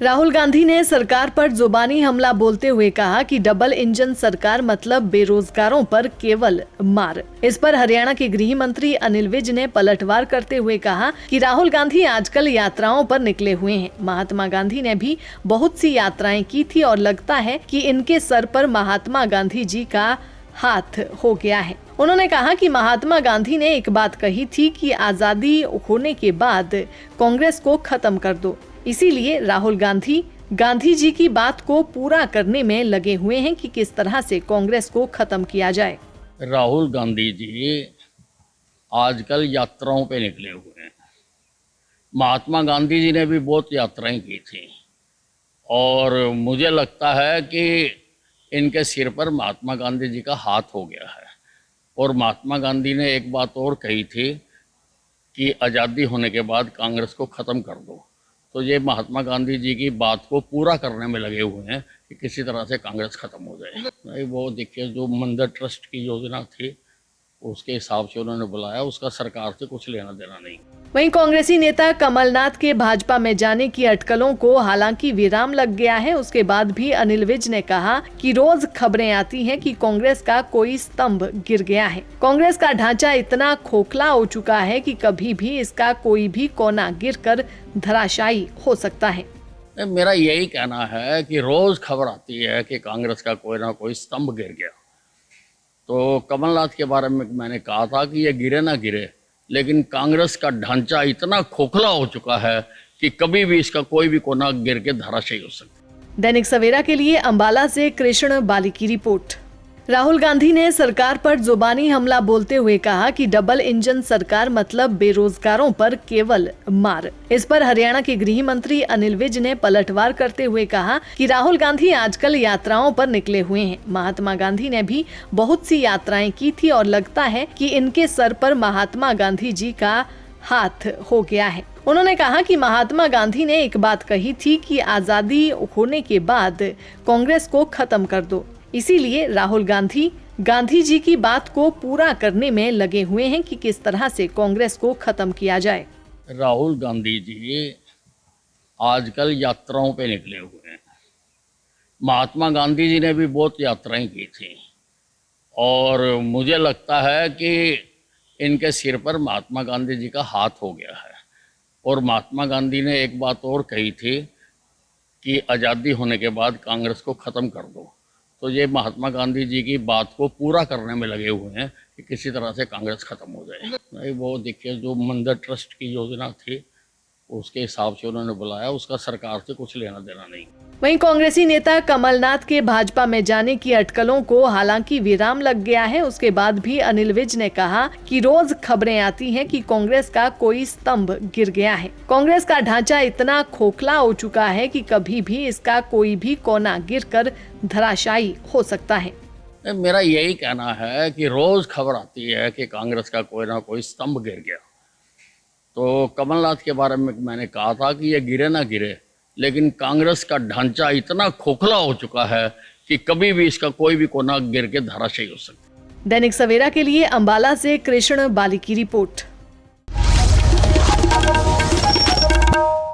राहुल गांधी ने सरकार पर जुबानी हमला बोलते हुए कहा कि डबल इंजन सरकार मतलब बेरोजगारों पर केवल मार। इस पर हरियाणा के गृह मंत्री अनिल विज ने पलटवार करते हुए कहा कि राहुल गांधी आजकल यात्राओं पर निकले हुए हैं। महात्मा गांधी ने भी बहुत सी यात्राएं की थी और लगता है कि इनके सर पर महात्मा गांधी जी का हाथ हो गया है। उन्होंने कहा कि महात्मा गांधी ने एक बात कही थी कि आजादी होने के बाद कांग्रेस को खत्म कर दो, इसीलिए राहुल गांधी जी की बात को पूरा करने में लगे हुए हैं कि किस तरह से कांग्रेस को खत्म किया जाए। राहुल गांधी जी आजकल यात्राओं पे निकले हुए हैं। महात्मा गांधी जी ने भी बहुत यात्राएं की थी और मुझे लगता है कि इनके सिर पर महात्मा गांधी जी का हाथ हो गया है। और महात्मा गांधी ने एक बात और कही थी कि आज़ादी होने के बाद कांग्रेस को ख़त्म कर दो। तो ये महात्मा गांधी जी की बात को पूरा करने में लगे हुए हैं कि किसी तरह से कांग्रेस खत्म हो जाए। नहीं, वो देखिए जो मंदिर ट्रस्ट की योजना थी उसके हिसाब से उन्होंने बुलाया, उसका सरकार से कुछ लेना देना नहीं। वहीं कांग्रेसी नेता कमलनाथ के भाजपा में जाने की अटकलों को हालांकि विराम लग गया है। उसके बाद भी अनिल विज ने कहा कि रोज खबरें आती हैं कि कांग्रेस का कोई स्तंभ गिर गया है। कांग्रेस का ढांचा इतना खोखला हो चुका है कि कभी भी इसका कोई भी कोना गिरकर धराशायी हो सकता है। मेरा यही कहना है कि रोज खबर आती है कि कांग्रेस का कोई ना कोई स्तंभ गिर गया। तो कमलनाथ के बारे में मैंने कहा था कि ये गिरे ना गिरे, लेकिन कांग्रेस का ढांचा इतना खोखला हो चुका है कि कभी भी इसका कोई भी कोना गिर के धराशायी हो सकता है। दैनिक सवेरा के लिए अंबाला से कृष्ण बाली की रिपोर्ट। राहुल गांधी ने सरकार पर जुबानी हमला बोलते हुए कहा कि डबल इंजन सरकार मतलब बेरोजगारों पर केवल मार। इस पर हरियाणा के गृह मंत्री अनिल विज ने पलटवार करते हुए कहा कि राहुल गांधी आजकल यात्राओं पर निकले हुए हैं। महात्मा गांधी ने भी बहुत सी यात्राएं की थी और लगता है कि इनके सर पर महात्मा गांधी जी का हाथ हो गया है। उन्होंने कहा कि महात्मा गांधी ने एक बात कही थी कि आजादी होने के बाद कांग्रेस को खत्म कर दो, इसीलिए राहुल गांधी जी की बात को पूरा करने में लगे हुए हैं कि किस तरह से कांग्रेस को खत्म किया जाए। राहुल गांधी जी आजकल यात्राओं पे निकले हुए हैं। महात्मा गांधी जी ने भी बहुत यात्राएं की थी और मुझे लगता है कि इनके सिर पर महात्मा गांधी जी का हाथ हो गया है। और महात्मा गांधी ने एक बात और कही थी कि आज़ादी होने के बाद कांग्रेस को ख़त्म कर दो। तो ये महात्मा गांधी जी की बात को पूरा करने में लगे हुए हैं कि किसी तरह से कांग्रेस खत्म हो जाए। नहीं, वो देखिए जो मंदिर ट्रस्ट की योजना थी उसके हिसाब से उन्होंने बुलाया, उसका सरकार से कुछ लेना देना नहीं। वहीं कांग्रेसी नेता कमलनाथ के भाजपा में जाने की अटकलों को हालांकि विराम लग गया है। उसके बाद भी अनिल विज ने कहा कि रोज खबरें आती हैं कि कांग्रेस का कोई स्तंभ गिर गया है। कांग्रेस का ढांचा इतना खोखला हो चुका है कि कभी भी इसका कोई भी कोना गिरकर धराशायी हो सकता है। मेरा यही कहना है कि रोज खबर आती है कि कांग्रेस का कोई ना कोई स्तंभ गिर गया। तो कमलनाथ के बारे में मैंने कहा था कि ये गिरे ना गिरे, लेकिन कांग्रेस का ढांचा इतना खोखला हो चुका है कि कभी भी इसका कोई भी कोना गिर के धराशायी हो सकता है। दैनिक सवेरा के लिए अंबाला से कृष्ण बाली की रिपोर्ट।